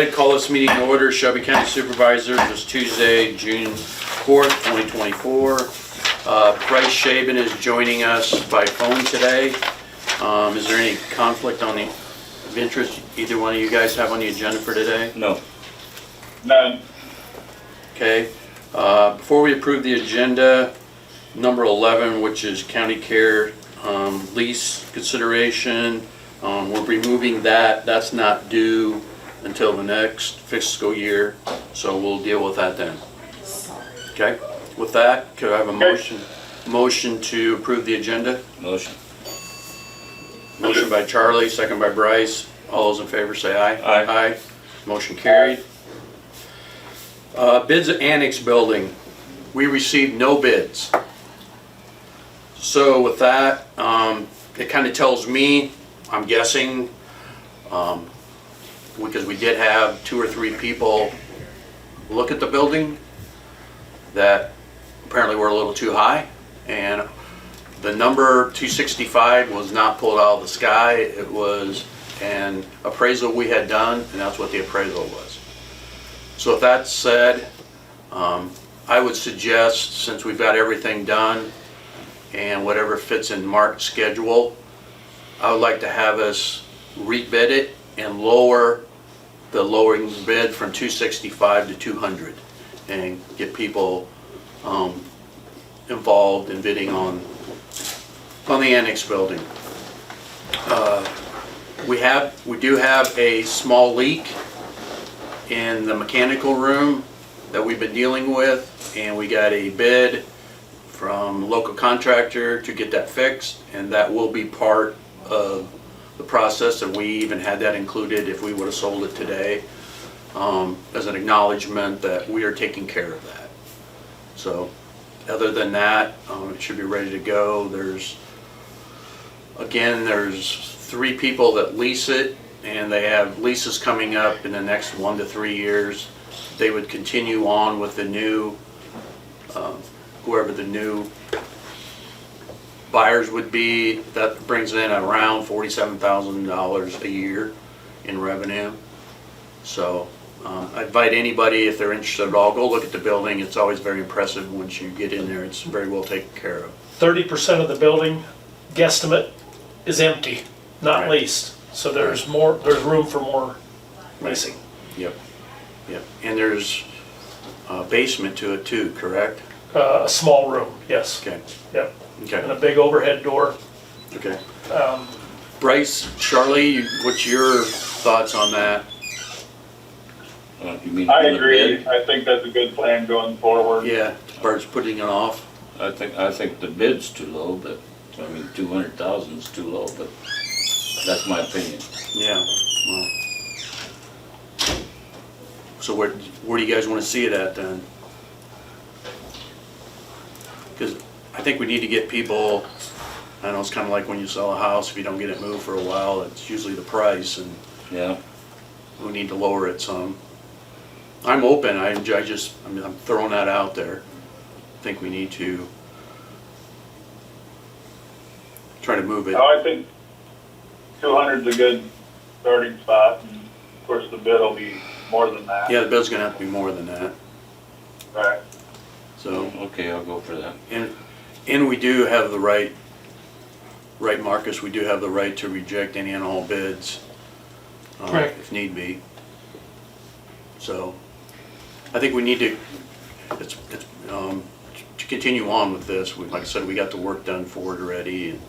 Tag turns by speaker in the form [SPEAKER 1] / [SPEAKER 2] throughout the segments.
[SPEAKER 1] ahead and call this meeting to order. Shelby County Supervisors, this Tuesday, June 4th, 2024. Bryce Shaben is joining us by phone today. Is there any conflict of interest either one of you guys have on the agenda for today?
[SPEAKER 2] No.
[SPEAKER 3] None.
[SPEAKER 1] Okay. Before we approve the agenda, number 11, which is county care lease consideration, we're removing that. That's not due until the next fiscal year, so we'll deal with that then. Okay. With that, could I have a motion to approve the agenda?
[SPEAKER 2] Motion.
[SPEAKER 1] Motion by Charlie, second by Bryce. All those in favor say aye.
[SPEAKER 2] Aye.
[SPEAKER 1] Aye. Motion carried. Bids at Annex Building. We received no bids. So with that, it kind of tells me, I'm guessing, because we did have 2 or 3 people look at the building that apparently were a little too high, and the number 265 was not pulled out of the sky. It was an appraisal we had done, and that's what the appraisal was. So with that said, I would suggest, since we've got everything done and whatever fits in Mark's schedule, I would like to have us rebid it and lower the lowering bid from 265 to 200 and get people involved in bidding on the annex building. We do have a small leak in the mechanical room that we've been dealing with, and we got a bid from a local contractor to get that fixed, and that will be part of the process, and we even had that included if we would have sold it today, as an acknowledgement that we are taking care of that. So other than that, it should be ready to go. There's 3 people that lease it, and they have leases coming up in the next 1 to 3 years. They would continue on with the new, whoever the new buyers would be. That brings in around $47,000 a year in revenue. So I invite anybody, if they're interested at all, go look at the building. It's always very impressive once you get in there. It's very well taken care of.
[SPEAKER 4] 30% of the building, guesstimate, is empty, not
[SPEAKER 1] Right.
[SPEAKER 4] leased. So there's room for more leasing.
[SPEAKER 1] Yep. And there's a basement to it too, correct?
[SPEAKER 4] A small room, yes.
[SPEAKER 1] Okay.
[SPEAKER 4] Yep. And a
[SPEAKER 1] Okay.
[SPEAKER 4] big overhead door.
[SPEAKER 1] Okay. Bryce, Charlie, what's your thoughts on that?
[SPEAKER 2] You mean
[SPEAKER 3] I
[SPEAKER 2] on the
[SPEAKER 3] agree.
[SPEAKER 2] bid?
[SPEAKER 3] I think that's a good plan going forward.
[SPEAKER 1] Yeah, Bart's putting it off.
[SPEAKER 2] I think the bid's too low, but, I mean, 200,000 is too low, but that's my opinion.
[SPEAKER 1] Yeah. Well. So where do you guys want to see it at then? Because I think we need to get people, I know it's kind of like when you sell a house, if you don't get it moved for a while, it's usually the price, and
[SPEAKER 2] Yeah.
[SPEAKER 1] we need to lower it some. I'm open, I'm throwing that out there. I think we need to try to move it.
[SPEAKER 3] No, I think 200 is a good starting spot, and of course the bid will be more than that.
[SPEAKER 1] Yeah, the bill's gonna have to be more than that,
[SPEAKER 3] Right.
[SPEAKER 1] so.
[SPEAKER 2] Okay, I'll go for that.
[SPEAKER 1] And we do have the right, Marcus, we do have the right to reject any and all bids.
[SPEAKER 4] Correct.
[SPEAKER 1] If need be. So, I think we need to continue on with this. Like I said, we got the work done for it already.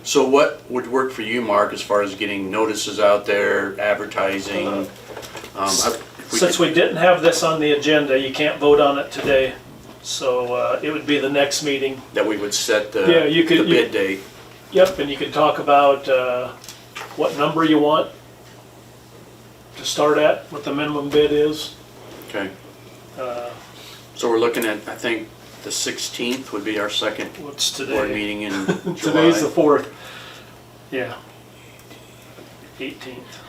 [SPEAKER 1] So what would work for you, Mark, as far as getting notices out there, advertising?
[SPEAKER 4] Since we didn't have this on the agenda, you can't vote on it today. So it would be the next meeting.
[SPEAKER 1] That we would set the
[SPEAKER 4] Yeah, you could-
[SPEAKER 1] the bid date.
[SPEAKER 4] Yep, and you can talk about what number you want to start at, what the minimum bid is.
[SPEAKER 1] Okay.
[SPEAKER 4] Uh,
[SPEAKER 1] So we're looking at, I think, the 16th would be our second
[SPEAKER 4] What's
[SPEAKER 1] board
[SPEAKER 4] today?
[SPEAKER 1] meeting in July.
[SPEAKER 4] Today's the 4th. Yeah. 18th.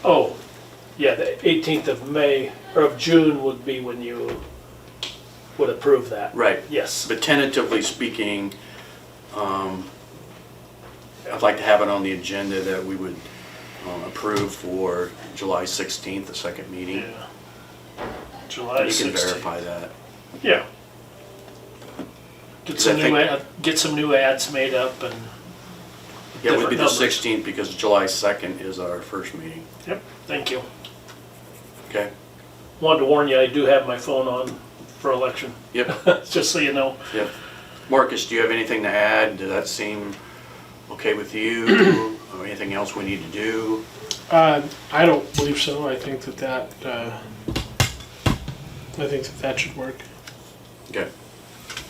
[SPEAKER 4] Oh, yeah, the 18th of May, or of June would be when you would approve that.
[SPEAKER 1] Right.
[SPEAKER 4] Yes.
[SPEAKER 1] But tentatively speaking, I'd like to have it on the agenda that we would approved for July 16th, the second meeting.
[SPEAKER 4] Yeah. July
[SPEAKER 1] You can
[SPEAKER 4] 16th.
[SPEAKER 1] verify that.
[SPEAKER 4] Yeah. Get some
[SPEAKER 1] I think-
[SPEAKER 4] get some new ads made up and
[SPEAKER 1] Yeah, it would be the
[SPEAKER 4] different numbers.
[SPEAKER 1] 16th because July 2nd is our first meeting.
[SPEAKER 4] Yep, thank you.
[SPEAKER 1] Okay?
[SPEAKER 4] Wanted to warn you, I do have my phone on for election,
[SPEAKER 1] Yep,
[SPEAKER 4] just so you know.
[SPEAKER 1] yep. Marcus, do you have anything to add? Does that seem okay with you? Or anything else we need to do?
[SPEAKER 5] I don't believe so. I think that should work.
[SPEAKER 1] Okay,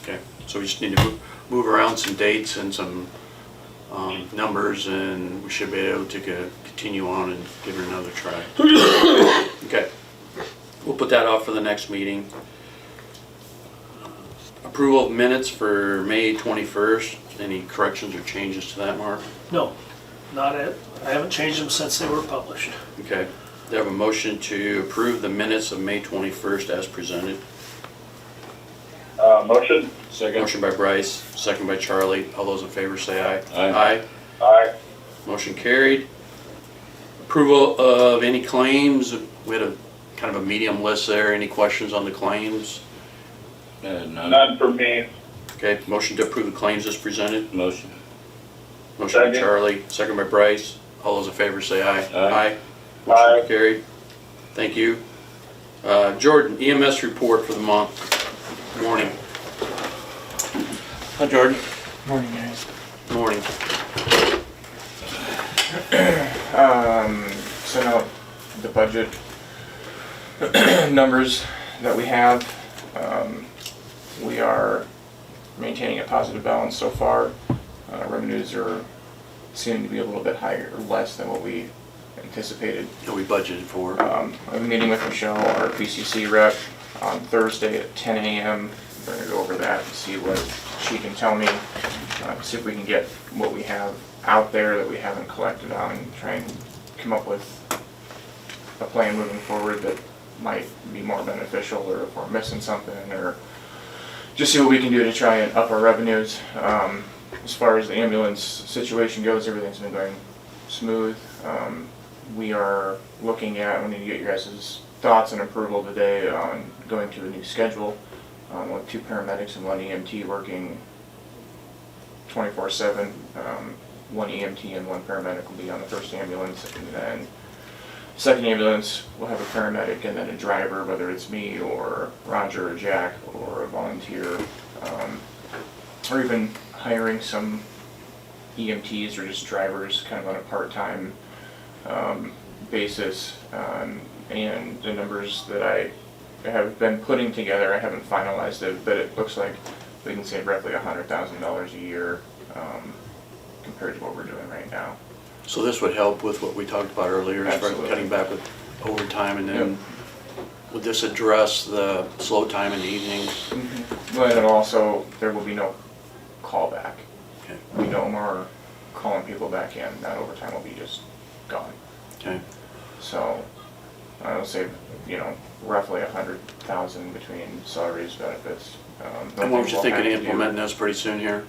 [SPEAKER 1] okay. So we just need to move around some dates and some numbers, and we should be able to continue on and give it another try. Okay. We'll put that off for the next meeting. Approval of minutes for May 21st. Any corrections or changes to that, Mark?
[SPEAKER 4] No, not it. I haven't changed them since they were published.
[SPEAKER 1] Okay. Do I have a motion to approve the minutes of May 21st as presented?
[SPEAKER 3] Motion?
[SPEAKER 2] Second.
[SPEAKER 1] Motion by Bryce, second by Charlie. All those in favor say aye.
[SPEAKER 2] Aye.
[SPEAKER 3] Aye.
[SPEAKER 1] Motion carried. Approval of any claims. We had a kind of a medium list there. Any questions on the claims?
[SPEAKER 2] None.
[SPEAKER 3] None for me.
[SPEAKER 1] Okay, motion to approve the claims as presented.
[SPEAKER 2] Motion.
[SPEAKER 1] Motion by
[SPEAKER 3] Second.
[SPEAKER 1] Charlie, second by Bryce. All those in favor say aye.
[SPEAKER 2] Aye.
[SPEAKER 1] Motion
[SPEAKER 3] Aye.
[SPEAKER 1] carried. Thank you. Jordan, EMS report for the month. Morning.
[SPEAKER 2] Hi, Jordan.
[SPEAKER 6] Morning, guys.
[SPEAKER 1] Morning.
[SPEAKER 6] Sent out the budget numbers that we have. We are maintaining a positive balance so far. Revenues are seeming to be a little bit higher or less than what we anticipated.
[SPEAKER 1] That we budgeted for.
[SPEAKER 6] I have a meeting with Michelle, our PCC rep, on Thursday at 10 a.m. We're going to go over that and see what she can tell me, see if we can get what we have out there that we haven't collected on, and try and come up with a plan moving forward that might be more beneficial, or if we're missing something, or just see what we can do to try and up our revenues. As far as the ambulance situation goes, everything's been going smooth. We are looking at, we need to get your guys' thoughts and approval today on going to a new schedule with 2 paramedics and 1 EMT working 24/7. 1 EMT and 1 paramedic will be on the first ambulance, and then second ambulance will have a paramedic and then a driver, whether it's me or Roger or Jack or a volunteer, or even hiring some EMTs or just drivers kind of on a part-time basis. And the numbers that I have been putting together, I haven't finalized it, but it looks like we can save roughly $100,000 a year compared to what we're doing right now.
[SPEAKER 1] So this would help with what we talked about earlier, as far as
[SPEAKER 6] Absolutely.
[SPEAKER 1] cutting back with overtime, and then would this address the slow time in the evenings?
[SPEAKER 6] But it also, there will be no callback.
[SPEAKER 1] Okay.
[SPEAKER 6] We no more calling people back in. That overtime will be just gone.
[SPEAKER 1] Okay.
[SPEAKER 6] So I would say, roughly 100,000 between salaries, benefits.
[SPEAKER 1] And what was you thinking of implementing this pretty soon here?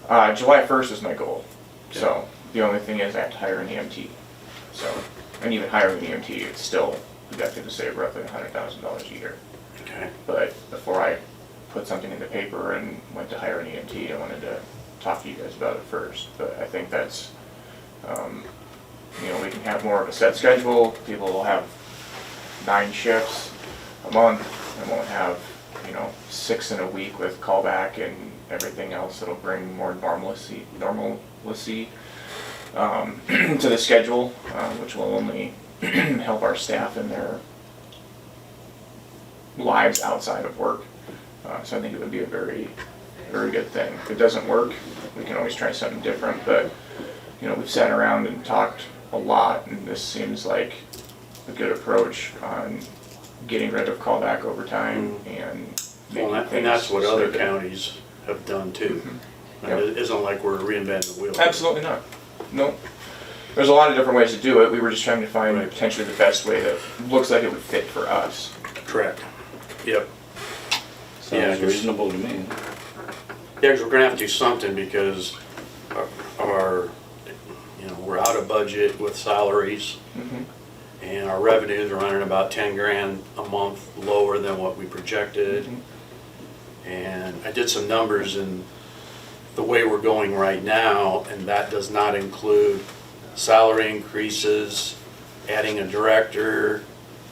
[SPEAKER 6] July 1st is my goal.
[SPEAKER 1] Okay.
[SPEAKER 6] So the only thing is I have to hire an EMT. So, and even hiring an EMT, it's still projected to save roughly $100,000 a year.
[SPEAKER 1] Okay.
[SPEAKER 6] But before I put something in the paper and went to hire an EMT, I wanted to talk to you guys about it first. But I think that's, we can have more of a set schedule. People will have 9 shifts a month and won't have, 6 in a week with callback and everything else. It'll bring more normalcy to the schedule, which will only help our staff in their lives outside of work. So I think it would be a very, very good thing. If it doesn't work, we can always try something different, but, we've sat around and talked a lot, and this seems like a good approach on getting rid of callback overtime and making
[SPEAKER 1] Well,
[SPEAKER 6] things
[SPEAKER 1] and that's what other
[SPEAKER 6] smoother.
[SPEAKER 1] counties have done too.
[SPEAKER 6] Yep.
[SPEAKER 1] It isn't like we're reinventing the wheel.
[SPEAKER 6] Absolutely not. No. There's a lot of different ways to do it. We were just trying to find
[SPEAKER 1] Right.
[SPEAKER 6] potentially the best way that looks like it would fit for us.
[SPEAKER 1] Correct. Yep.
[SPEAKER 2] Sounds
[SPEAKER 1] Yeah, 'cause-
[SPEAKER 2] reasonable to me.
[SPEAKER 1] Yeah, because we're gonna have to do something because of our, we're out of budget with salaries, and our revenues are running about 10 grand a month lower than what we projected. And I did some numbers, and the way we're going right now, and that does not include salary increases, adding a director,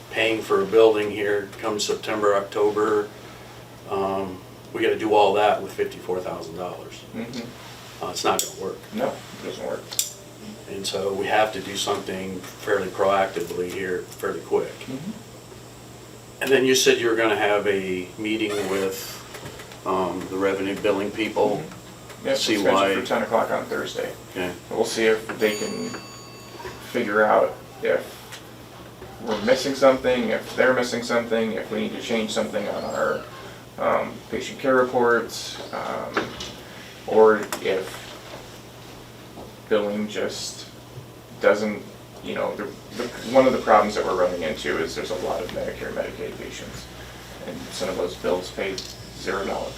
[SPEAKER 1] paying for a building here come September, October. We gotta do all that with $54,000. It's not gonna work.
[SPEAKER 6] No, it doesn't work.
[SPEAKER 1] And so we have to do something fairly proactively here, fairly quick. And then you said you were gonna have a meeting with the revenue billing people.
[SPEAKER 6] Yep,
[SPEAKER 1] See
[SPEAKER 6] it's scheduled
[SPEAKER 1] why-
[SPEAKER 6] for 10 o'clock on Thursday.
[SPEAKER 1] Okay.
[SPEAKER 6] We'll see if they can figure out if we're missing something, if they're missing something, if we need to change something on our patient care reports, or if billing just doesn't, you know, one of the problems that we're running into is there's a lot of Medicare, Medicaid patients, and some of those bills pay $0.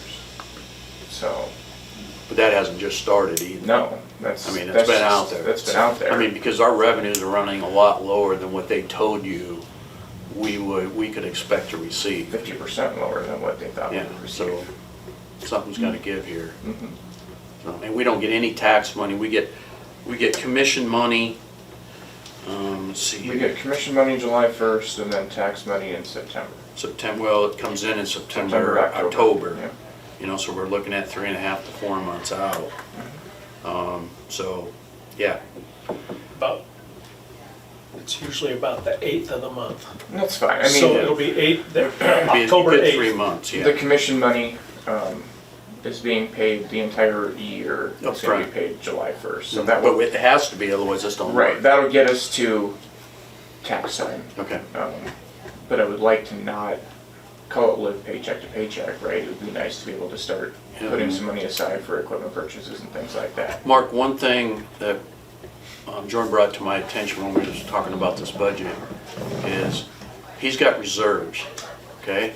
[SPEAKER 6] So,
[SPEAKER 1] But that hasn't just started either.
[SPEAKER 6] no, that's.
[SPEAKER 1] I mean, it's
[SPEAKER 6] that's
[SPEAKER 1] been
[SPEAKER 6] just-
[SPEAKER 1] out there.
[SPEAKER 6] That's been out there.
[SPEAKER 1] I mean, because our revenues are running a lot lower than what they told you we could expect to receive.
[SPEAKER 6] 50% lower than what they thought we
[SPEAKER 1] Yeah,
[SPEAKER 6] would
[SPEAKER 1] so
[SPEAKER 6] receive.
[SPEAKER 1] something's gotta give here.
[SPEAKER 6] Mhm.
[SPEAKER 1] So, and we don't get any tax money, we get commission money. Let's see.
[SPEAKER 6] We get commission money July 1st and then tax money in September.
[SPEAKER 1] September, well, it comes in September,
[SPEAKER 6] October.
[SPEAKER 1] October.
[SPEAKER 6] Yeah.
[SPEAKER 1] You know, so we're looking at 3.5 to 4 months out. So, yeah,
[SPEAKER 4] About, it's usually about the 8th of the month.
[SPEAKER 6] And that's fine. I
[SPEAKER 4] So
[SPEAKER 6] mean,
[SPEAKER 4] it'll be
[SPEAKER 1] it'd be
[SPEAKER 4] October
[SPEAKER 1] a good 3
[SPEAKER 4] 8th.
[SPEAKER 1] months,
[SPEAKER 6] the
[SPEAKER 1] yeah.
[SPEAKER 6] commission money is being paid the entire year. It's going to be paid July 1st. So that
[SPEAKER 1] But
[SPEAKER 6] will,
[SPEAKER 1] it has to be, otherwise this don't work.
[SPEAKER 6] right, that'll get us to tax time.
[SPEAKER 1] Okay,
[SPEAKER 6] But I would like to not call it live paycheck to paycheck, right? It would be nice to be able to start
[SPEAKER 1] Yeah.
[SPEAKER 6] putting some money aside for equipment purchases and things like that.
[SPEAKER 1] Mark, one thing that Jordan brought to my attention when we were just talking about this budget is he's got reserves, okay?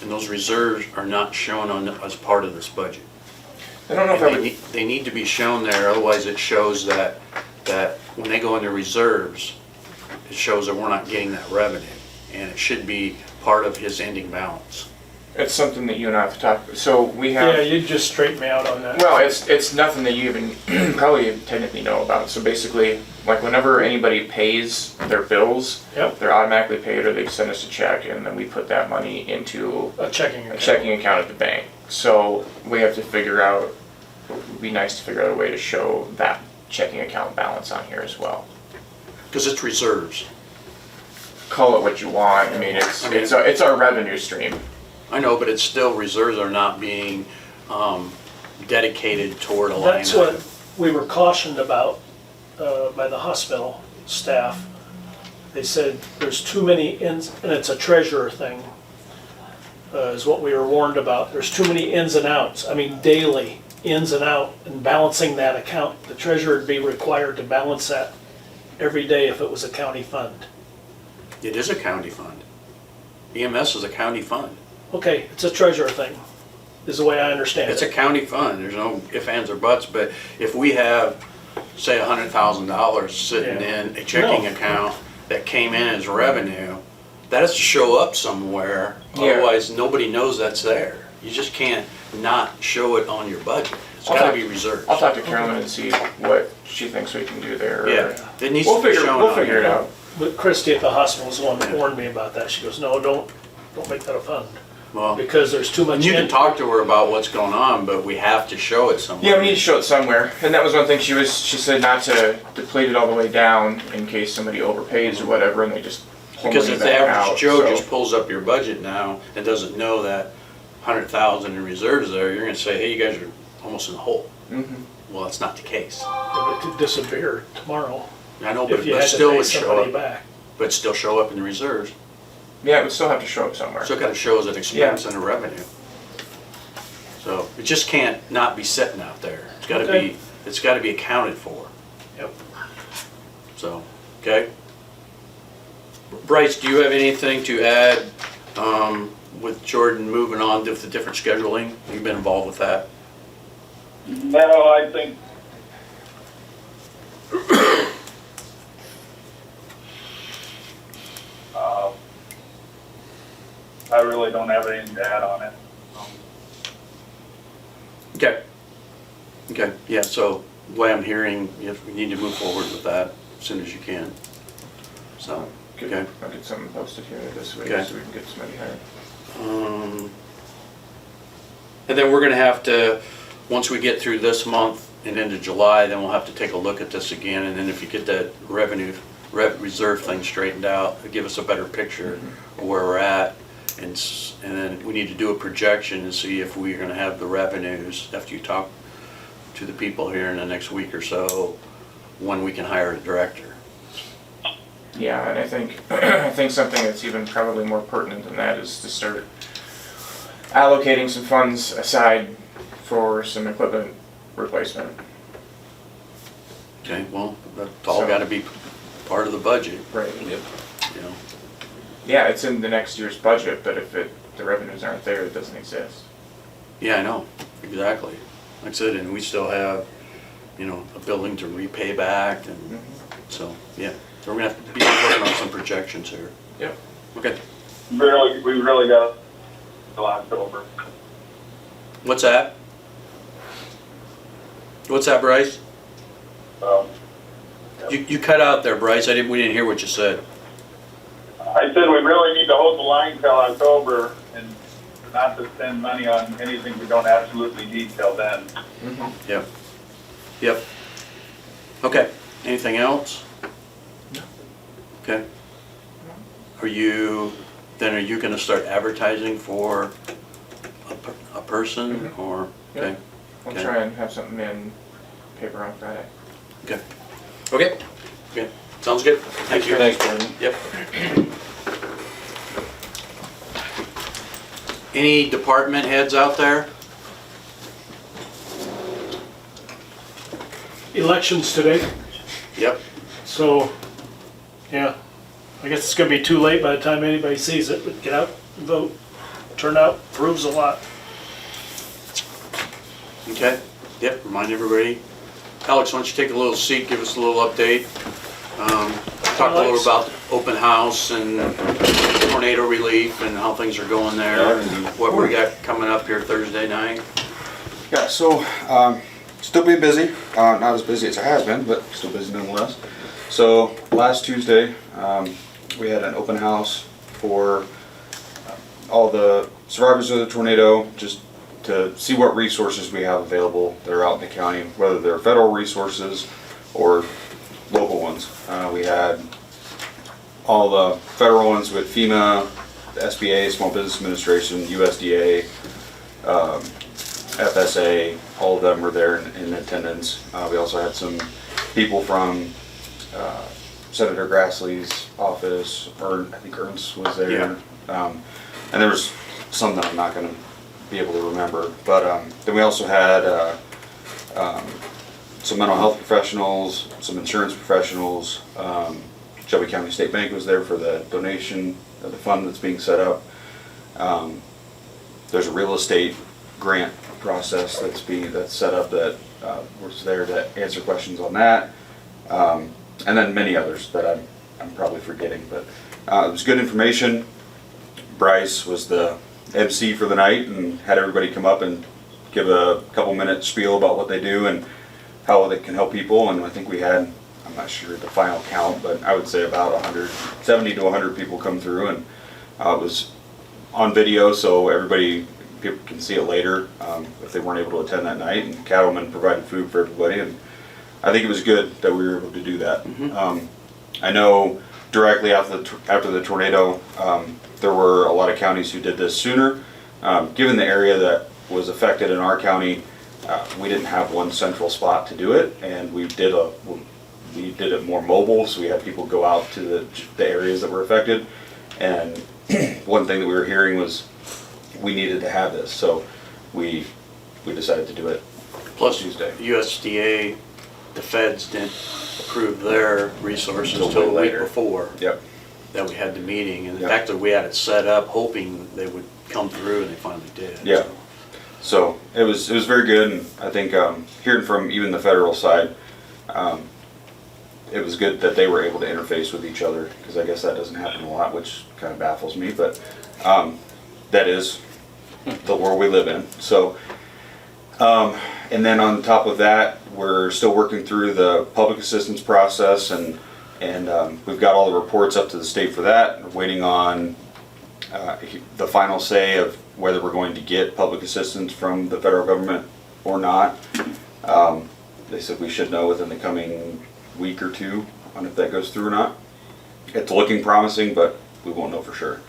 [SPEAKER 1] And those reserves are not shown on, as part of this budget.
[SPEAKER 6] I don't know if I
[SPEAKER 1] And
[SPEAKER 6] would.
[SPEAKER 1] they need to be shown there, otherwise it shows that when they go into reserves, it shows that we're not getting that revenue. And it should be part of his ending balance.
[SPEAKER 6] It's something that you and I have to talk, so we have.
[SPEAKER 4] Yeah, you'd just straighten me out on that.
[SPEAKER 6] Well, it's nothing that you even probably technically know about. So basically, like whenever anybody pays their bills,
[SPEAKER 4] Yep.
[SPEAKER 6] they're automatically paid or they send us a check and then we put that money into
[SPEAKER 4] A checking
[SPEAKER 6] a
[SPEAKER 4] account.
[SPEAKER 6] checking account at the bank. So we have to figure out, it would be nice to figure out a way to show that checking account balance on here as well.
[SPEAKER 1] Because it's reserves.
[SPEAKER 6] Call it what you want. I mean, it's our revenue stream.
[SPEAKER 1] I know, but it's still, reserves are not being dedicated toward a line
[SPEAKER 4] That's what
[SPEAKER 1] item.
[SPEAKER 4] we were cautioned about by the hospital staff. They said there's too many ins, and it's a treasurer thing, is what we were warned about. There's too many ins and outs, I mean daily ins and out, and balancing that account. The treasurer would be required to balance that every day if it was a county fund.
[SPEAKER 1] It is a county fund. EMS is a county fund.
[SPEAKER 4] Okay, it's a treasurer thing, is the way I understand
[SPEAKER 1] It's a
[SPEAKER 4] it.
[SPEAKER 1] county fund, there's no ifs, ands, or buts, but if we have, say, $100,000 sitting
[SPEAKER 4] Yeah.
[SPEAKER 1] in a checking
[SPEAKER 4] No.
[SPEAKER 1] account that came in as revenue, that has to show up somewhere,
[SPEAKER 6] Yeah.
[SPEAKER 1] otherwise nobody knows that's there. You just can't not show it on your budget. It's
[SPEAKER 6] I'll
[SPEAKER 1] gotta
[SPEAKER 6] talk-
[SPEAKER 1] be reserves.
[SPEAKER 6] I'll talk to Carolyn and see what she thinks we can do there.
[SPEAKER 1] Yeah, it needs
[SPEAKER 6] We'll
[SPEAKER 1] to be
[SPEAKER 6] figure,
[SPEAKER 1] shown
[SPEAKER 6] we'll
[SPEAKER 1] on
[SPEAKER 6] figure
[SPEAKER 1] here.
[SPEAKER 6] it out.
[SPEAKER 4] But Christie at the hospital is the one that warned me about that. She goes, no, don't make that a fund,
[SPEAKER 1] Well,
[SPEAKER 4] because there's too much.
[SPEAKER 1] and you can
[SPEAKER 4] in-
[SPEAKER 1] talk to her about what's going on, but we have to show it somewhere.
[SPEAKER 6] Yeah, we need to show it somewhere, and that was one thing she said not to deplete it all the way down in case somebody overpays or whatever, and they just pull
[SPEAKER 1] Because
[SPEAKER 6] money
[SPEAKER 1] if the
[SPEAKER 6] back out.
[SPEAKER 1] average Joe
[SPEAKER 6] so-
[SPEAKER 1] just pulls up your budget now and doesn't know that 100,000 in reserves there, you're gonna say, hey, you guys are almost in the hole.
[SPEAKER 6] Mhm.
[SPEAKER 1] Well, that's not the case.
[SPEAKER 4] It could disappear tomorrow
[SPEAKER 1] I know, but
[SPEAKER 4] if you
[SPEAKER 1] but
[SPEAKER 4] had to
[SPEAKER 1] still
[SPEAKER 4] pay
[SPEAKER 1] would show
[SPEAKER 4] somebody
[SPEAKER 1] up,
[SPEAKER 4] back.
[SPEAKER 1] but still show up in the reserves.
[SPEAKER 6] Yeah, it would still have to show up somewhere.
[SPEAKER 1] So it kind of shows an expense and a revenue. So it just can't not be sitting out there.
[SPEAKER 4] Okay.
[SPEAKER 1] It's gotta be accounted for.
[SPEAKER 4] Yep.
[SPEAKER 1] So, okay? Bryce, do you have anything to add with Jordan moving on with the different scheduling? You've been involved with that?
[SPEAKER 3] No, I think I really don't have anything to add on it.
[SPEAKER 1] Okay. Okay, yeah, so the way I'm hearing, if we need to move forward with that as soon as you can. So,
[SPEAKER 6] Good.
[SPEAKER 1] okay.
[SPEAKER 6] I'll get something posted here this week
[SPEAKER 1] Okay.
[SPEAKER 6] so we can get somebody hired.
[SPEAKER 1] And then we're gonna have to, once we get through this month and into July, then we'll have to take a look at this again, and then if you get that reserve thing straightened out, it'll give us a better picture of where we're at. And then we need to do a projection and see if we're gonna have the revenues after you talk to the people here in the next week or so, when we can hire a director.
[SPEAKER 6] Yeah, and I think, I think something that's even probably more pertinent than that is to start allocating some funds aside for some equipment replacement.
[SPEAKER 1] Okay, well, that's all
[SPEAKER 6] So-
[SPEAKER 1] gotta be part of the budget,
[SPEAKER 6] Right.
[SPEAKER 2] Yep.
[SPEAKER 1] you know?
[SPEAKER 6] Yeah, it's in the next year's budget, but if the revenues aren't there, it doesn't exist.
[SPEAKER 1] Yeah, I know, exactly. Like I said, and we still have, you know, a building to repay back, and so, yeah. So we're gonna have to be working on some projections here.
[SPEAKER 6] Yep.
[SPEAKER 1] Okay,
[SPEAKER 3] We really got till October.
[SPEAKER 1] what's that? What's that, Bryce?
[SPEAKER 3] So,
[SPEAKER 1] You cut out there, Bryce, we didn't hear what you said.
[SPEAKER 3] I said we really need to hold the line till October and not to spend money on anything we don't absolutely need till then.
[SPEAKER 1] Yep. Yep. Okay, anything else?
[SPEAKER 6] No.
[SPEAKER 1] Okay. Are you gonna start advertising for a person, or, okay?
[SPEAKER 6] We'll
[SPEAKER 1] Okay.
[SPEAKER 6] try and have something in paper on Friday.
[SPEAKER 1] Okay. Okay. Okay, sounds good. Thank you.
[SPEAKER 2] Thanks, Brendan.
[SPEAKER 1] Yep. Any department heads out there?
[SPEAKER 4] Elections today,
[SPEAKER 1] Yep.
[SPEAKER 4] so, yeah, I guess it's gonna be too late by the time anybody sees it, but get out and vote. Turnout proves a lot.
[SPEAKER 1] Okay. Yep, remind everybody. Alex, why don't you take a little seat, give us a little update. Talk a little
[SPEAKER 4] Alex?
[SPEAKER 1] about the open house and tornado relief and how things are going there, and what we got coming up here Thursday night.
[SPEAKER 7] Yeah, so still being busy, not as busy as it has been, but still busy nonetheless. So last Tuesday, we had an open house for all the survivors of the tornado, just to see what resources we have available that are out in the county, whether they're federal resources or local ones. We had all the federal ones with FEMA, the SBA, Small Business Administration, USDA, FSA, all of them were there in attendance. We also had some people from Senator Grassley's office, or I think Ernst was there.
[SPEAKER 1] Yeah.
[SPEAKER 7] And there was some that I'm not going to be able to remember. But then we also had some mental health professionals, some insurance professionals. Shelby County State Bank was there for the donation of the fund that's being set up. There's a real estate grant process that's set up that was there to answer questions on that, and then many others that I'm probably forgetting. But it was good information. Bryce was the MC for the night and had everybody come up and give a couple minute spiel about what they do and how they can help people. And I think we had, I'm not sure the final count, but I would say about 170 to 100 people come through, and it was on video, so people can see it later if they weren't able to attend that night. And Cattlemen provided food for everybody, and I think it was good that we were able to do that. I know directly after the tornado, there were a lot of counties who did this sooner. Given the area that was affected in our county, we didn't have one central spot to do it, and we did it more mobile, so we had people go out to the areas that were affected. And one thing that we were hearing was we needed to have this, so we decided to do it.
[SPEAKER 1] Plus,
[SPEAKER 7] Tuesday.
[SPEAKER 1] USDA, the feds didn't approve their resources
[SPEAKER 7] Until
[SPEAKER 1] till the week
[SPEAKER 7] later.
[SPEAKER 1] before
[SPEAKER 7] Yep.
[SPEAKER 1] that we had the meeting. And the
[SPEAKER 7] Yep.
[SPEAKER 1] fact that we had it set up, hoping they would come through, and they finally did.
[SPEAKER 7] Yeah. So it was very good, and I think hearing from even the federal side, it was good that they were able to interface with each other, because I guess that doesn't happen a lot, which kind of baffles me. But That is the world we live in. So, and then on top of that, we're still working through the public assistance process, and we've got all the reports up to the state for that. We're waiting on the final say of whether we're going to get public assistance from the federal government or not. They said we should know within the coming week or two on if that goes through or not. It's looking promising, but we won't know for sure.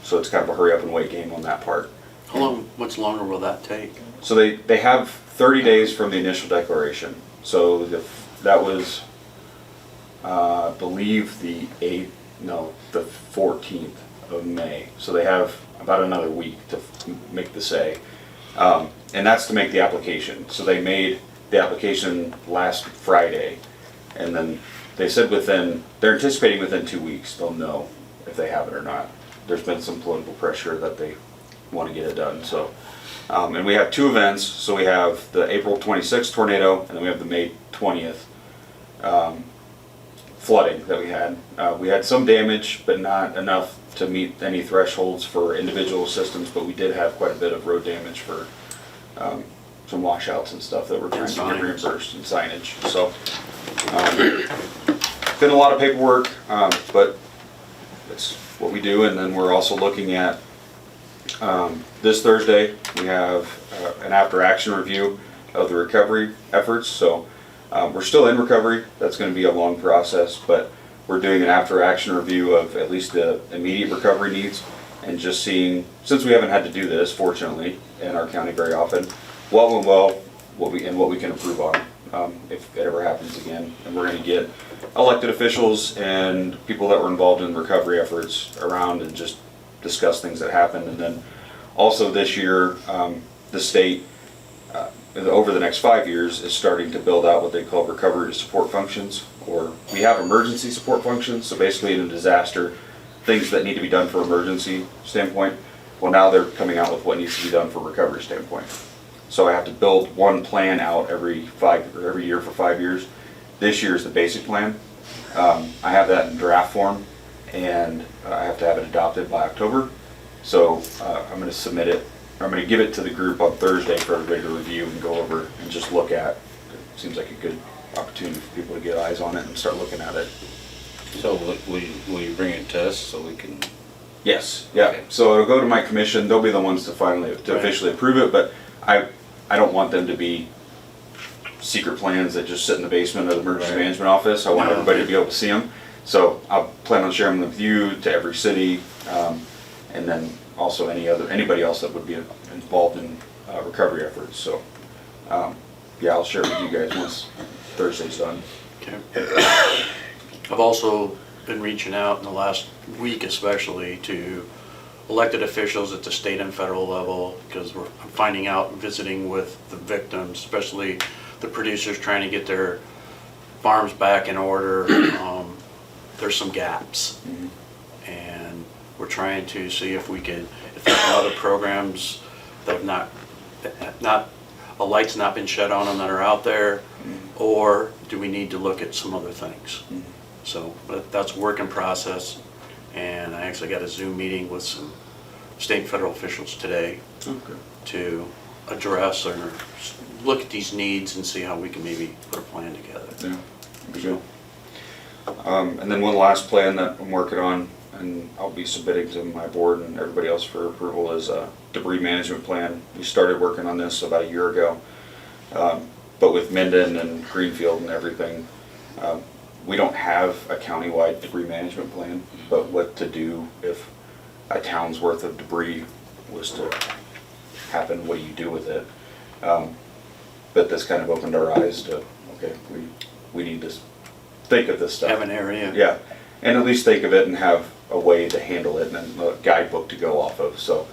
[SPEAKER 7] So it's kind of a hurry up and wait game on that part.
[SPEAKER 1] How long, much longer will that take?
[SPEAKER 7] So they have 30 days from the initial declaration. So that was, I believe the 14th of May. So they have about another week to make the say. And that's to make the application. So they made the application last Friday, and then they said they're anticipating within 2 weeks they'll know if they have it or not. There's been some political pressure that they want to get it done. So, and we have two events. So we have the April 26th tornado, and then we have the May 20th flooding that we had. We had some damage, but not enough to meet any thresholds for individual systems, but we did have quite a bit of road damage for some washouts and stuff that we're trying to get reimbursed, and signage. So, been a lot of paperwork, but it's what we do. And then we're also looking at this Thursday, we have an after action review of the recovery efforts. So we're still in recovery. That's going to be a long process, but we're doing an after action review of at least the immediate recovery needs, and just seeing, since we haven't had to do this fortunately in our county very often, what went well, what we can improve on if it ever happens again. And we're going to get elected officials and people that were involved in recovery efforts around and just discuss things that happened. And then also this year, the state over the next 5 years is starting to build out what they call recovery support functions, or we have emergency support functions. So basically in a disaster, things that need to be done for emergency standpoint, well, now they're coming out with what needs to be done for recovery standpoint. So I have to build one plan out every year for 5 years. This year is the basic plan. I have that in draft form, and I have to have it adopted by October. So I'm going to submit it. I'm going to give it to the group on Thursday for everybody to review and go over and just look at. It seems like a good opportunity for people to get eyes on it and start looking at it.
[SPEAKER 2] So will you bring it to us so we can?
[SPEAKER 7] Yes, yeah. So it'll go to my commission. They'll be the ones to officially approve it, but I don't want them to be secret plans that just sit in the basement of the emergency management office. I want everybody to be able to see them. So I'll plan on sharing them with you, to every city, and then also anybody else that would be involved in recovery efforts. So yeah, I'll share it with you guys once Thursday's done.
[SPEAKER 1] Okay. I've also been reaching out in the last week especially to elected officials at the state and federal level, because we're finding out, visiting with the victims, especially the producers trying to get their farms back in order. There's some gaps, and we're trying to see if there's other programs that have not a light's not been shed on them that are out there, or do we need to look at some other things? So, but that's a work in process, and I actually got a Zoom meeting with some state and federal officials today to address or look at these needs and see how we can maybe put a plan together.
[SPEAKER 7] Yeah, that'd be good. And then one last plan that I'm working on, and I'll be submitting to my board and everybody else for approval, is a debris management plan. We started working on this about a year ago, but with Minden and Greenfield and everything, we don't have a countywide debris management plan, but what to do if a town's worth of debris was to happen, what do you do with it? But this kind of opened our eyes to, okay, we need to think of this stuff.
[SPEAKER 1] Have an area.
[SPEAKER 7] Yeah, and at least think of it and have a way to handle it and a guidebook to go off of. So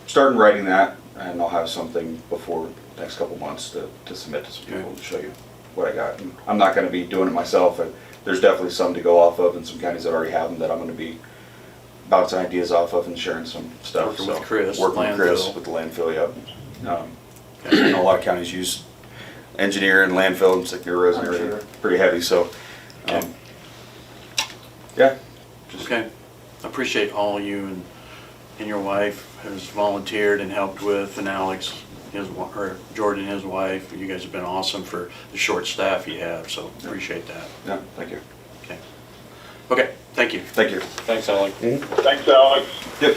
[SPEAKER 7] starting writing that, and I'll have something before the next couple months to submit to some people to show you what I got. And I'm not going to be doing it myself. There's definitely some to go off of, and some counties that already have them that I'm going to be bouncing ideas off of and sharing some stuff.
[SPEAKER 1] Working with Chris,
[SPEAKER 7] Working with Chris
[SPEAKER 1] landfill.
[SPEAKER 7] with the landfill, yep. I know a lot of counties use engineer and landfill, and it's like your roads and everything, pretty heavy, so, yeah.
[SPEAKER 1] Okay. I appreciate all you and and your wife has volunteered and helped with, and Alex, or Jordan, his wife. You guys have been awesome for the short staff you have, so appreciate that.
[SPEAKER 7] Yeah, thank you.
[SPEAKER 1] Okay. Okay, thank you.
[SPEAKER 7] Thank you.
[SPEAKER 2] Thanks, Alan.
[SPEAKER 3] Thanks, Alex.
[SPEAKER 7] Yep.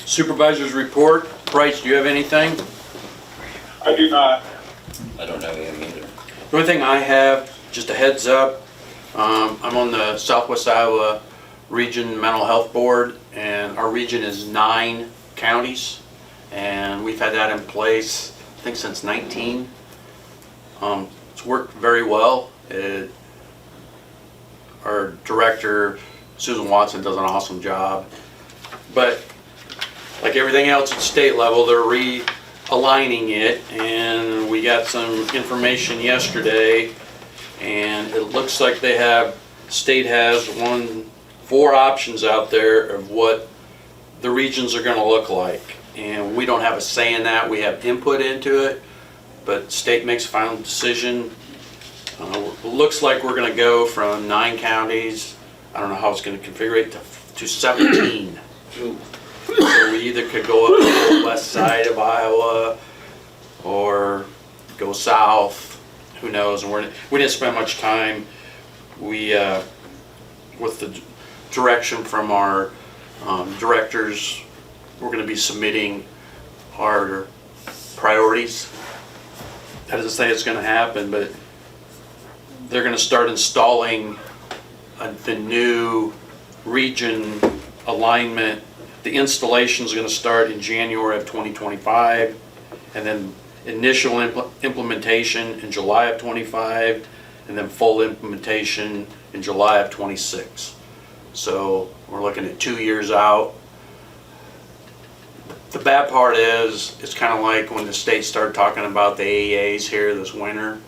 [SPEAKER 1] Supervisors report. Bryce, do you have anything?
[SPEAKER 3] I do not.
[SPEAKER 2] I don't have him either.
[SPEAKER 1] The only thing I have, just a heads up, I'm on the Southwest Iowa Region Mental Health Board, and our region is 9 counties, and we've had that in place, I think, since 19. It's worked very well. Our director, Susan Watson, does an awesome job, but like everything else at state level, they're realigning it, and we got some information yesterday, and it looks like state has 4 options out there of what the regions are gonna look like. And we don't have a say in that, we have input into it, but state makes a final decision. Looks like we're gonna go from 9 counties, I don't know how it's gonna configure it, to 17. So we either could go up to the west side of Iowa or go south, who knows, and we didn't spend much time. We, with the direction from our directors, we're gonna be submitting our priorities. That doesn't say it's gonna happen, but they're gonna start installing the new region alignment. The installation is gonna start in January of 2025, and then initial implementation in July of 25, and then full implementation in July of 26. So we're looking at 2 years out. The bad part is, it's kind of like when the state started talking about the AEAs here this winter,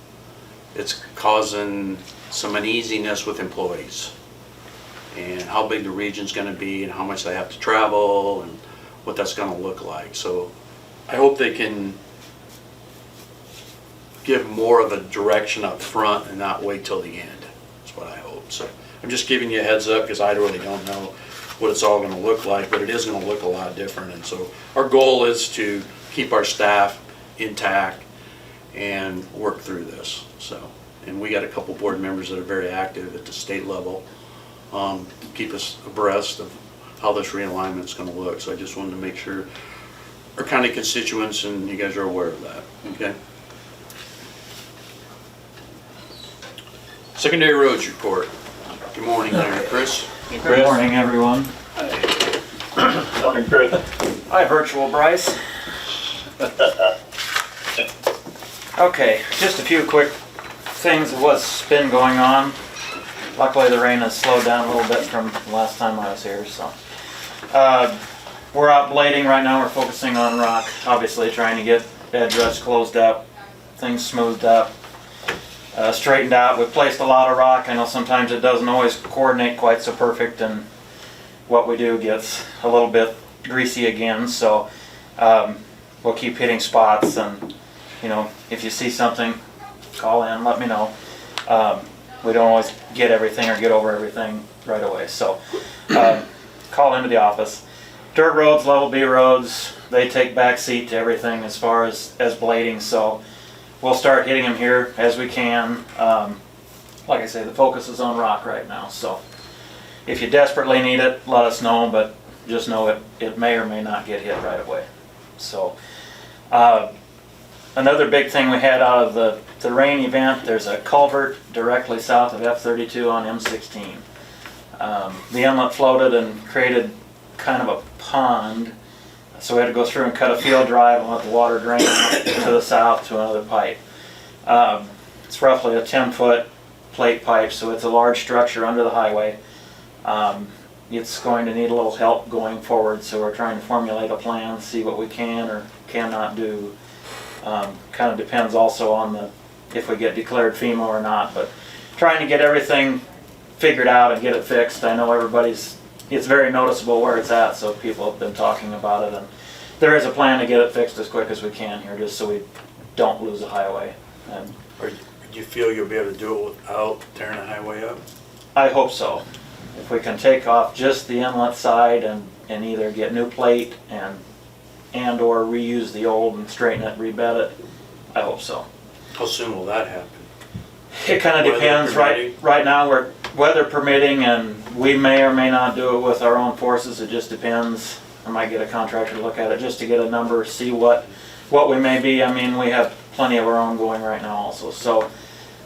[SPEAKER 1] it's causing some uneasiness with employees, and how big the region's gonna be, and how much they have to travel, and what that's gonna look like. So I hope they can give more of a direction up front and not wait till the end. That's what I hope. So I'm just giving you a heads up, because I really don't know what it's all gonna look like, but it is gonna look a lot different. And so our goal is to keep our staff intact and work through this. So, and we got a couple board members that are very active at the state level, keep us abreast of how this realignment is gonna look. So I just wanted to make sure our county constituents and you guys are aware of that, okay? Secondary roads report. Good morning there, Chris.
[SPEAKER 8] Good morning, everyone.
[SPEAKER 3] Morning, Chris.
[SPEAKER 8] Hi, Virtual Bryce. Okay, just a few quick things of what's been going on. Luckily, the rain has slowed down a little bit from the last time I was here, so. We're out blading right now. We're focusing on rock, obviously trying to get edge ruts closed up, things smoothed up, straightened out. We've placed a lot of rock. I know sometimes it doesn't always coordinate quite so perfect, and what we do gets a little bit greasy again, so we'll keep hitting spots, and you know, if you see something, call in, let me know. We don't always get everything or get over everything right away, so call into the office. Dirt roads, level B roads, they take back seat to everything as far as blading, so we'll start hitting them here as we can. Like I say, the focus is on rock right now, so if you desperately need it, let us know, but just know it may or may not get hit right away. So another big thing we had out of the rain event, there's a culvert directly south of F32 on M16. The inlet floated and created kind of a pond, so we had to go through and cut a field drive and let the water drain to the south to another pipe. It's roughly a 10-foot plate pipe, so it's a large structure under the highway. It's going to need a little help going forward, so we're trying to formulate a plan, see what we can or cannot do. Kind of depends also on if we get declared FEMA or not, but trying to get everything figured out and get it fixed. I know it's very noticeable where it's at, so people have been talking about it, and there is a plan to get it fixed as quick as we can here, just so we don't lose the highway. And
[SPEAKER 1] Do you feel you'll be able to do it without tearing the highway up?
[SPEAKER 8] I hope so. if we can take off just the inlet side and either get new plate and or reuse the old and straighten it, rebed it, I hope so.
[SPEAKER 1] How soon will that happen?
[SPEAKER 8] It kind of
[SPEAKER 1] Weather
[SPEAKER 8] depends.
[SPEAKER 1] permitting?
[SPEAKER 8] Right now, we're weather permitting, and we may or may not do it with our own forces. It just depends. I might get a contractor to look at it just to get a number, see what we may be. I mean, we have plenty of our own going right now also. So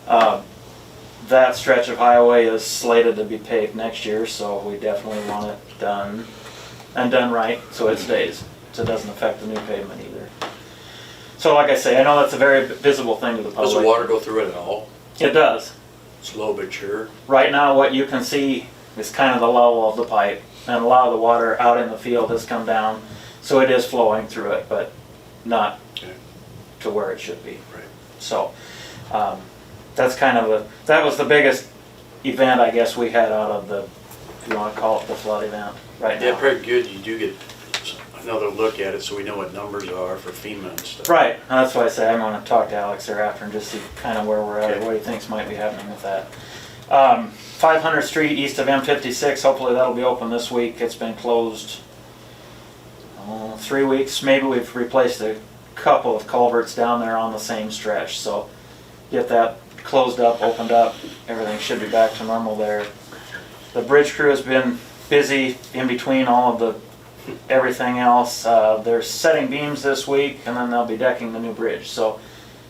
[SPEAKER 8] that stretch of highway is slated to be paved next year, so we definitely want it done and done right so it stays. So it doesn't affect the new pavement either. So like I say, I know that's a very visible thing to the public.
[SPEAKER 1] Does the water go through it at all?
[SPEAKER 8] It does.
[SPEAKER 1] Slow but sure.
[SPEAKER 8] Right now, what you can see is kind of the level of the pipe, and a lot of the water out in the field has come down, so it is flowing through it, but not
[SPEAKER 1] Okay.
[SPEAKER 8] to where it should be.
[SPEAKER 1] Right.
[SPEAKER 8] So that's kind of that was the biggest event I guess we had out of the, if you want to call it the flood event right
[SPEAKER 1] Yeah,
[SPEAKER 8] now.
[SPEAKER 1] pretty good. You do get another look at it so we know what numbers are for FEMA and stuff.
[SPEAKER 8] Right, that's why I say I'm going to talk to Alex thereafter and just see kind of where we're at,
[SPEAKER 1] Okay.
[SPEAKER 8] or what he thinks might be happening with that. 500th Street east of M56, hopefully that'll be open this week. It's been closed 3 weeks. Maybe we've replaced a couple of culverts down there on the same stretch, so get that closed up, opened up, everything should be back to normal there. The bridge crew has been busy in between all of the everything else. They're setting beams this week, and then they'll be decking the new bridge. So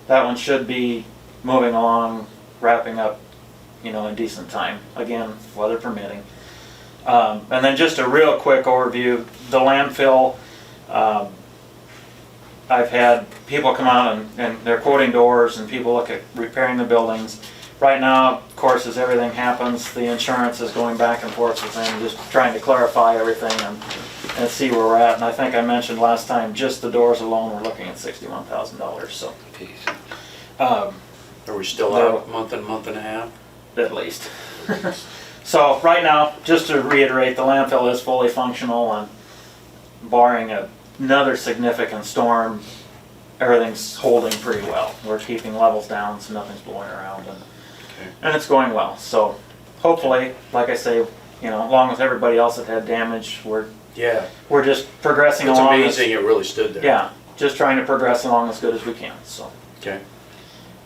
[SPEAKER 8] that one should be moving along, wrapping up, in decent time. Again, weather permitting. And then just a real quick overview. The landfill, I've had people come out and they're quoting doors, and people look at repairing the buildings. Right now, of course, as everything happens, the insurance is going back and forth with them, just trying to clarify everything and see where we're at. And I think I mentioned last time, just the doors alone, we're looking at $61,000, so.
[SPEAKER 1] Are we still
[SPEAKER 8] No.
[SPEAKER 1] out a month and a half?
[SPEAKER 8] At least. So right now, just to reiterate, the landfill is fully functional, and barring another significant storm, everything's holding pretty well. We're keeping levels down so nothing's blowing around, and it's going well. So hopefully, like I say, along with everybody else that had damage, we're just progressing
[SPEAKER 1] It's
[SPEAKER 8] along.
[SPEAKER 1] amazing it really stood there.
[SPEAKER 8] Yeah, just trying to progress along as good as we can. So
[SPEAKER 1] Okay.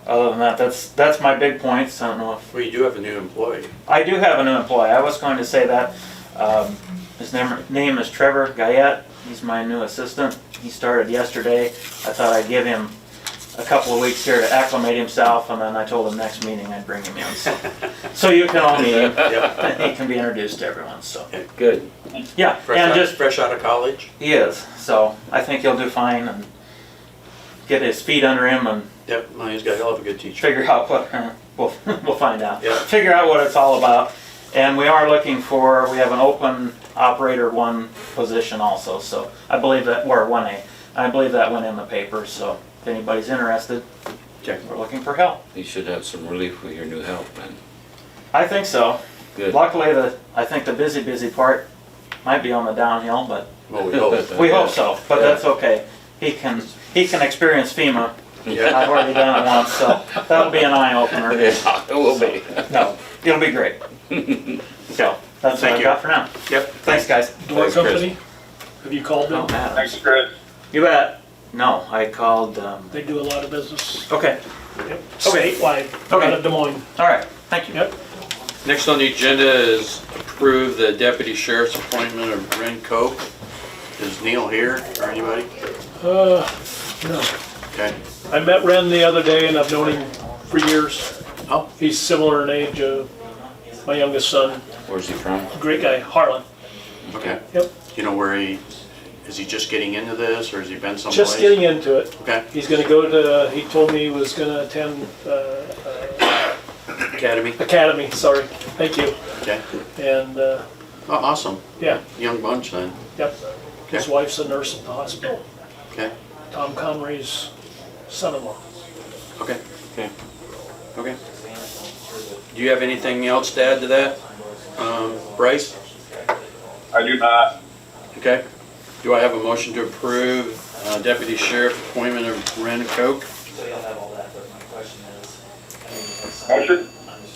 [SPEAKER 8] other than that, that's my big points. I don't know if
[SPEAKER 1] Well, you do have a new employee.
[SPEAKER 8] I do have a new employee. I was going to say that. His name is Trevor Guyette. He's my new assistant. He started yesterday. I thought I'd give him a couple of weeks here to acclimate himself, and then I told him next meeting I'd bring him in. So you can all meet him.
[SPEAKER 1] Yep.
[SPEAKER 8] He can be introduced to everyone. So
[SPEAKER 2] Good.
[SPEAKER 8] yeah, and just
[SPEAKER 1] Fresh out of college?
[SPEAKER 8] he is. So I think he'll do fine and get his feet under him and
[SPEAKER 1] Yep, no, he'll have a good teacher.
[SPEAKER 8] figure out what we'll find out.
[SPEAKER 1] Yeah.
[SPEAKER 8] Figure out what it's all about. And we are looking we have an open operator 1 position also, so I believe that, or 1A. I believe that went in the paper, so if anybody's interested,
[SPEAKER 1] Okay.
[SPEAKER 8] we're looking for help.
[SPEAKER 2] You should have some relief with your new help, man.
[SPEAKER 8] I think so.
[SPEAKER 2] Good.
[SPEAKER 8] Luckily, I think the busy part might be on the downhill, but
[SPEAKER 1] Well, we hope.
[SPEAKER 8] we hope so, but
[SPEAKER 2] Yeah.
[SPEAKER 8] that's okay. He can experience FEMA.
[SPEAKER 1] Yeah.
[SPEAKER 8] I've already done it once, so that'll be an eye-opener.
[SPEAKER 2] Yeah, it will be.
[SPEAKER 8] No, it'll be great. So, that's what
[SPEAKER 1] Thank
[SPEAKER 8] I've
[SPEAKER 1] you.
[SPEAKER 8] got for now.
[SPEAKER 1] Yep.
[SPEAKER 8] Thanks, guys.
[SPEAKER 4] Door
[SPEAKER 2] Thanks, Chris.
[SPEAKER 4] company, have you called them?
[SPEAKER 3] Thanks, Chris.
[SPEAKER 8] You bet. No, I called,
[SPEAKER 4] They do a lot of business.
[SPEAKER 8] okay,
[SPEAKER 4] Yep.
[SPEAKER 8] Okay.
[SPEAKER 4] Statewide,
[SPEAKER 8] Okay.
[SPEAKER 4] out of Des Moines.
[SPEAKER 8] all right, thank you.
[SPEAKER 4] Yep.
[SPEAKER 1] Next on the agenda is approve the deputy sheriff's appointment of Ren Coke. Is Neil here or anybody?
[SPEAKER 4] No.
[SPEAKER 1] Okay.
[SPEAKER 4] I met Ren the other day, and I've known him for years.
[SPEAKER 1] Oh.
[SPEAKER 4] He's similar in age of my youngest son.
[SPEAKER 2] Where's he from?
[SPEAKER 4] Great guy, Harlan.
[SPEAKER 1] Okay.
[SPEAKER 4] Yep.
[SPEAKER 1] Do you know where is he just getting into this or has he been someplace?
[SPEAKER 4] Just getting into it.
[SPEAKER 1] Okay.
[SPEAKER 4] He's gonna go to, he told me he was gonna attend
[SPEAKER 1] Academy?
[SPEAKER 4] academy, sorry, thank you.
[SPEAKER 1] Okay.
[SPEAKER 4] And,
[SPEAKER 1] Oh, awesome.
[SPEAKER 4] yeah,
[SPEAKER 1] Young bunch then.
[SPEAKER 4] yep. His
[SPEAKER 1] Okay.
[SPEAKER 4] wife's a nurse at the hospital.
[SPEAKER 1] Okay.
[SPEAKER 4] Tom Conry's son-in-law.
[SPEAKER 1] Okay. Okay. Okay. Do you have anything else to add to that, Bryce?
[SPEAKER 3] I do not.
[SPEAKER 1] Okay. Do I have a motion to approve deputy sheriff appointment of Ren Coke?
[SPEAKER 3] Motion?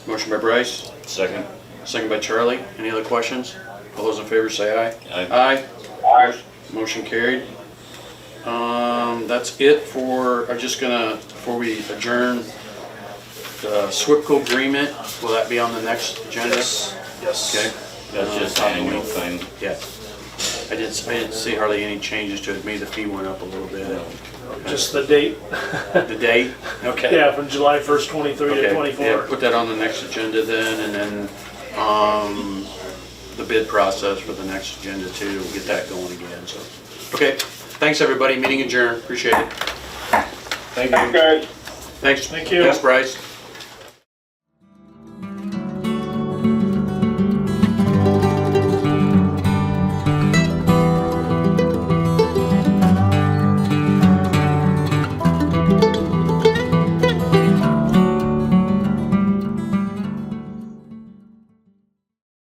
[SPEAKER 1] Motion by Bryce,
[SPEAKER 2] Second.
[SPEAKER 1] second by Charlie. Any other questions? All those in favor say aye.
[SPEAKER 2] Aye.
[SPEAKER 1] Aye. Motion carried. That's it for, I'm just gonna, before we adjourn, the SWIPCO agreement, will that be on the next agenda?
[SPEAKER 4] Yes.
[SPEAKER 1] Okay.
[SPEAKER 2] That's just annual thing.
[SPEAKER 1] Yeah. I didn't see hardly any changes to it. Maybe the fee went up a little bit.
[SPEAKER 4] Just the date,
[SPEAKER 1] The date? Okay.
[SPEAKER 4] yeah, from July 1st, 23
[SPEAKER 1] Okay,
[SPEAKER 4] to
[SPEAKER 1] yeah,
[SPEAKER 4] 24.
[SPEAKER 1] put that on the next agenda then, and then, the bid process for the next agenda too, we'll get that going again, so. Okay, thanks everybody, meeting adjourned, appreciate it.
[SPEAKER 3] Thanks, guys.
[SPEAKER 1] Thanks.
[SPEAKER 4] Thank you.
[SPEAKER 1] Thanks, Bryce.